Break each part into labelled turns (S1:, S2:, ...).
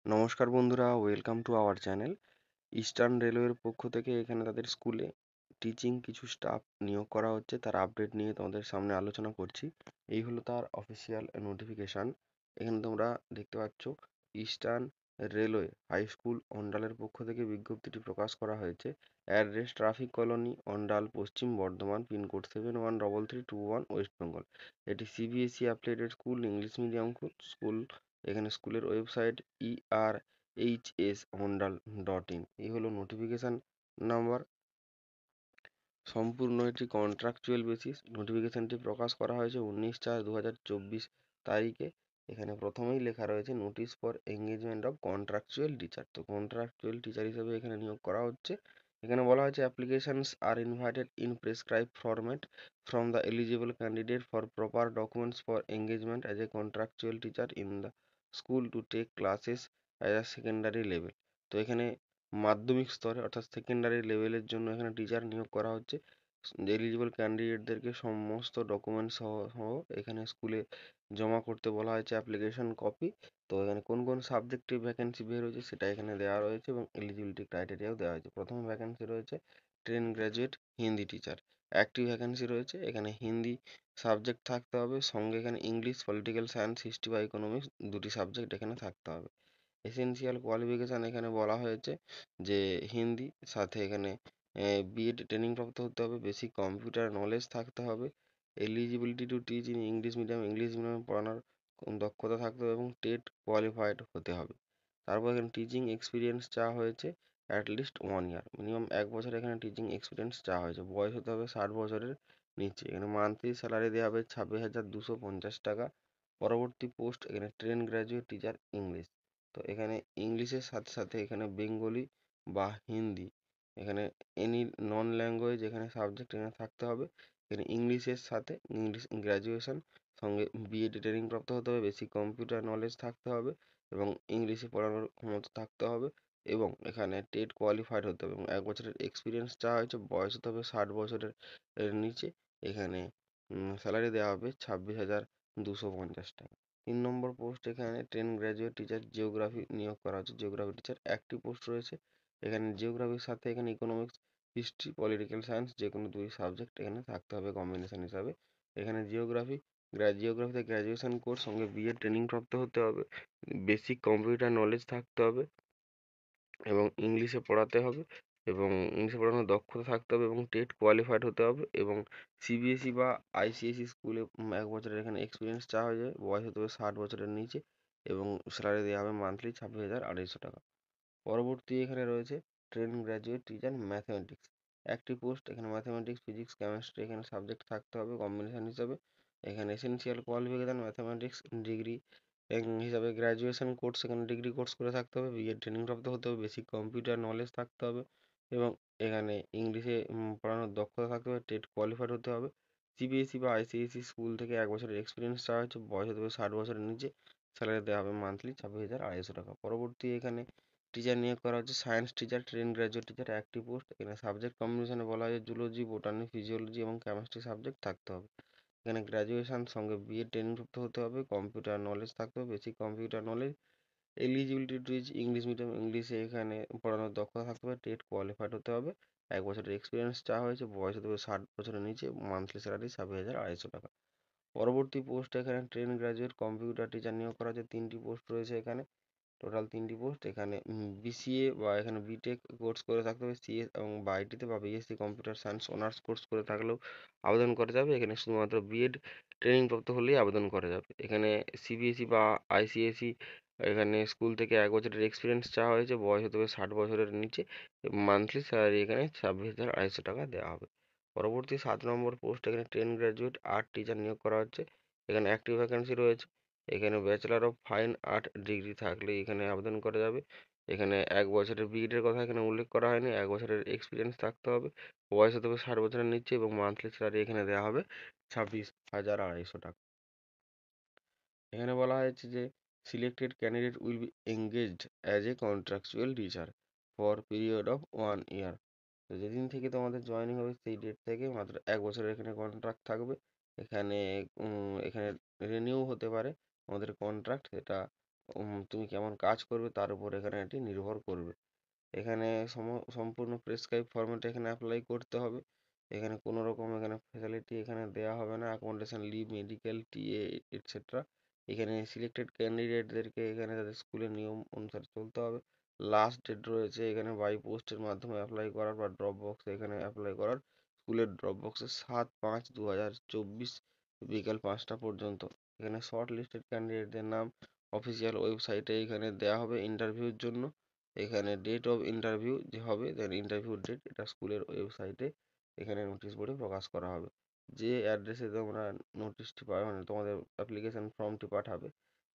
S1: নমস্কার বন্ধুরা, welcome to our channel. Eastern রেলওয়ের পক্ষ থেকে এখানে তাদের স্কুলে টিচিং কিছু স্টাফ নিয়োগ করা হচ্ছে, তার আপডেট নিয়ে তোমাদের সামনে আলোচনা করছি। এই হলো তার অফিসিয়াল নোটিফিকেশান। এখানে তোমরা দেখতে পাচ্ছ ইস্টার্ন রেলওয়ে হাই স্কুল অন্ডালের পক্ষ থেকে বিজ্ঞপ্তিটি প্রকাশ করা হয়েছে। অ্যাড্রেস ট্রাফিক কলোনি অন্ডাল, পশ্চিম বর্ধমান, পিনকোড 713321, ওয়েস্ট বেঙ্গল। এটি CBSE affiliated school, English medium school. এখানে স্কুলের ওয়েবসাইট erhsondal.in। এই হলো নোটিফিকেশান নাম্বার। সম্পূর্ণ এটি কন্ট্রাকচুয়াল বেসিস। নোটিফিকেশানটি প্রকাশ করা হয়েছে 19/4/2024 তারিখে। এখানে প্রথমেই লেখা রয়েছে notice for engagement of contractual teacher. তো কন্ট্রাকচুয়াল টিচার হিসেবে এখানে নিয়োগ করা হচ্ছে। এখানে বলা হয়েছে applications are invited in prescribe format from the eligible candidate for proper documents for engagement as a contractual teacher in the school to take classes as a secondary level. তো এখানে মাধ্যমিক স্তরে অর্থাৎ সেকেন্ডারি লেভেলের জন্য এখানে টিচার নিয়োগ করা হচ্ছে। এলিজিবল ক্যান্ডিডেটদেরকে সমস্ত ডকুমেন্টস সহ এখানে স্কুলে জমা করতে বলা হয়েছে অ্যাপ্লিকেশন কপি। তো এখানে কোন কোন সাবজেক্টে ভ্যাকেন্সি বের হয়েছে সেটা এখানে দেওয়া রয়েছে এবং এলিজিবিলিটি ক্রাইটেরিয়াও দেওয়া হয়েছে। প্রথম ভ্যাকেন্সি রয়েছে ট্রেন গ্র্যাজুয়েট হিন্দি টিচার। একটি ভ্যাকেন্সি রয়েছে, এখানে হিন্দি সাবজেক্ট থাকতে হবে, সঙ্গে এখানে ইংলিশ, পলিটিক্যাল সায়েন্স, হিস্ট্রি বা ইকোনমিক্স দুটি সাবজেক্ট এখানে থাকতে হবে। এসেনশিয়াল কোয়ালিফিকেশান এখানে বলা হয়েছে যে হিন্দি, সাথে এখানে বিএড ট্রেনিং প্রাপ্ত হতে হবে, বেসিক কম্পিউটার নলেজ থাকতে হবে, eligibility to teach in English মিডিয়ামে পড়ানোর দক্ষতা থাকতে হবে এবং টেট কোয়ালিফাইড হতে হবে। তারপর এখানে টিচিং এক্সপিরিয়েন্স চাওয়া হয়েছে অ্যাটলিস্ট 1 ইয়ার, মিনিমাম 1 বছর এখানে টিচিং এক্সপিরিয়েন্স চাওয়া হয়েছে। বয়স হতে হবে 60 বছরের নিচে। এখানে মান্থলি স্যালারি দেওয়া হবে 26,250 টাকা। পরবর্তী পোস্ট এখানে ট্রেন গ্র্যাজুয়েট টিচার ইংলিশ। তো এখানে ইংলিশের সাথে সাথে এখানে বেঙ্গলি বা হিন্দি, এখানে এনি নন ল্যাঙ্গুয়েজ এখানে সাবজেক্ট এখানে থাকতে হবে। এখানে ইংলিশের সাথে ইংলিশ গ্র্যাজুয়েশন, সঙ্গে বিএড ট্রেনিং প্রাপ্ত হতে হবে, বেসিক কম্পিউটার নলেজ থাকতে হবে এবং ইংলিশে পড়ানোর ক্ষমতা থাকতে হবে এবং এখানে টেট কোয়ালিফাইড হতে হবে এবং 1 বছরের এক্সপিরিয়েন্স চাওয়া হয়েছে। বয়স হতে হবে 60 বছরের নিচে। এখানে স্যালারি দেওয়া হবে 26,250 টাকা। 3 নম্বর পোস্ট এখানে ট্রেন গ্র্যাজুয়েট টিচার জিওগ্রাফি নিয়োগ করা হচ্ছে। জিওগ্রাফি টিচার একটি পোস্ট রয়েছে। এখানে জিওগ্রাফির সাথে এখানে ইকোনমিক্স, হিস্ট্রি, পলিটিক্যাল সায়েন্স যে কোনো দুই সাবজেক্ট এখানে থাকতে হবে কম্বিনেশন হিসাবে। এখানে জিওগ্রাফিতে গ্র্যাজুয়েশন কোর্স সঙ্গে বিএড ট্রেনিং প্রাপ্ত হতে হবে, বেসিক কম্পিউটার নলেজ থাকতে হবে এবং ইংলিশে পড়াতে হবে এবং ইংলিশে পড়ানোর দক্ষতা থাকতে হবে এবং টেট কোয়ালিফাইড হতে হবে এবং সিবিএসই বা আইসিএসই স্কুলে 1 বছরের এখানে এক্সপিরিয়েন্স চাওয়া হয়ে যায়। বয়স হতে হবে 60 বছরের নিচে এবং স্যালারি দেওয়া হবে মান্থলি 26,250 টাকা। পরবর্তী এখানে রয়েছে ট্রেন গ্র্যাজুয়েট টিচার ম্যাথমেটিক্স। একটি পোস্ট, এখানে ম্যাথমেটিক্স, ফিজিক্স, কেমিস্ট্রি এখানে সাবজেক্ট থাকতে হবে কম্বিনেশন হিসাবে। এখানে এসেনশিয়াল কোয়ালিফিকেশান ম্যাথমেটিক্স ডিগ্রি হিসাবে গ্র্যাজুয়েশন কোর্স, এখানে ডিগ্রি কোর্স করে থাকতে হবে, বিএড ট্রেনিং প্রাপ্ত হতে হবে, বেসিক কম্পিউটার নলেজ থাকতে হবে এবং এখানে ইংলিশে পড়ানোর দক্ষতা থাকতে হবে, টেট কোয়ালিফাইড হতে হবে। সিবিএসই বা আইসিএসই স্কুল থেকে 1 বছরের এক্সপিরিয়েন্স চাওয়া হচ্ছে। বয়স হতে হবে 60 বছরের নিচে। স্যালারি দেওয়া হবে মান্থলি 26,250 টাকা। পরবর্তী এখানে টিচার নিয়োগ করা হচ্ছে science teacher, train graduate teacher একটি পোস্ট। এখানে সাবজেক্ট কম্বিনেশনে বলা হয়েছে জুলজি, বোটানি, ফিজিওলজি এবং কেমিস্ট্রি সাবজেক্ট থাকতে হবে। এখানে গ্র্যাজুয়েশন সঙ্গে বিএড ট্রেনিং প্রাপ্ত হতে হবে, কম্পিউটার নলেজ থাকতে হবে, basic computer knowledge, eligibility to teach English medium, ইংলিশে এখানে পড়ানোর দক্ষতা থাকতে হবে, টেট কোয়ালিফাইড হতে হবে, 1 বছরের এক্সপিরিয়েন্স চাওয়া হয়েছে। বয়স হতে হবে 60 বছরের নিচে। মান্থলি স্যালারি 26,250 টাকা। পরবর্তী পোস্ট এখানে ট্রেন গ্র্যাজুয়েট কম্পিউটার টিচার নিয়োগ করা হচ্ছে। 3টি পোস্ট রয়েছে এখানে, টোটাল 3টি পোস্ট। এখানে বিসিএ বা এখানে বিটেক কোর্স করে থাকতে হবে, সিএস এবং বা আইটিতে বা BSc computer science honours course করে থাকলেও আবেদন করা যাবে। এখানে শুধুমাত্র বিএড ট্রেনিং প্রাপ্ত হলেই আবেদন করা যাবে। এখানে সিবিএসই বা আইসিএসই এখানে স্কুল থেকে 1 বছরের এক্সপিরিয়েন্স চাওয়া হয়েছে। বয়স হতে হবে 60 বছরের নিচে। মান্থলি স্যালারি এখানে 26,250 টাকা দেওয়া হবে। পরবর্তী 7 নম্বর পোস্ট, এখানে ট্রেন গ্র্যাজুয়েট আর্ট টিচার নিয়োগ করা হচ্ছে। এখানে একটি ভ্যাকেন্সি রয়েছে। এখানে bachelor of fine art degree থাকলে এখানে আবেদন করা যাবে। এখানে 1 বছরের বিএডের কথা এখানে উল্লেখ করা হয়নি। 1 বছরের এক্সপিরিয়েন্স থাকতে হবে, বয়স হতে হবে 60 বছরের নিচে এবং মান্থলি স্যালারি এখানে দেওয়া হবে 26,250 টাকা। এখানে বলা হয়েছে যে selected candidate will be engaged as a contractual teacher for period of 1 ইয়ার। তো যেদিন থেকে তোমাদের জয়েনিং হবে সেই ডেট থেকে মাত্র 1 বছরের এখানে কন্ট্রাক্ট থাকবে। এখানে এখানে রিনিউ হতে পারে আমাদের কন্ট্রাক্ট, সেটা তুমি কেমন কাজ করবে তার উপর এখানে এটি নির্ভর করবে। এখানে সম্পূর্ণ প্রেসক্রাইব ফরম্যাটে এখানে অ্যাপ্লাই করতে হবে। এখানে কোনো রকম এখানে ফ্যাসিলিটি এখানে দেওয়া হবে না, accommodation, leave, medical, TA etcetera. এখানে সিলেক্টেড ক্যান্ডিডেটদেরকে এখানে তাদের স্কুলের নিয়ম অনুসারে চলতে হবে। লাস্ট ডেট রয়েছে এখানে বাই পোস্টের মাধ্যমে অ্যাপ্লাই করার বা ড্রপ বক্সে এখানে অ্যাপ্লাই করার, স্কুলের ড্রপ বক্সে 7/5/2024 বিকেল 5টা পর্যন্ত। এখানে শর্ট লিস্টেড ক্যান্ডিডেটদের নাম অফিসিয়াল ওয়েবসাইটে এখানে দেওয়া হবে ইন্টারভিউর জন্য। এখানে ডেট অফ ইন্টারভিউ যে হবে, দেন ইন্টারভিউ ডেট এটা স্কুলের ওয়েবসাইটে এখানে নোটিশ বোর্ডে প্রকাশ করা হবে। যে অ্যাড্রেসে তোমরা নোটিশটি পাবে, মানে তোমাদের অ্যাপ্লিকেশন ফর্মটি পাঠাবে,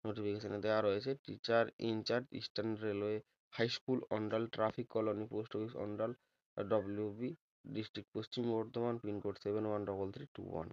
S1: নোটিফিকেশনে দেওয়া রয়েছে teacher in charge Eastern Railway High School, Andal, traffic colony, post office Andal, WB, district Paschim Bardhaman, pin code 713321।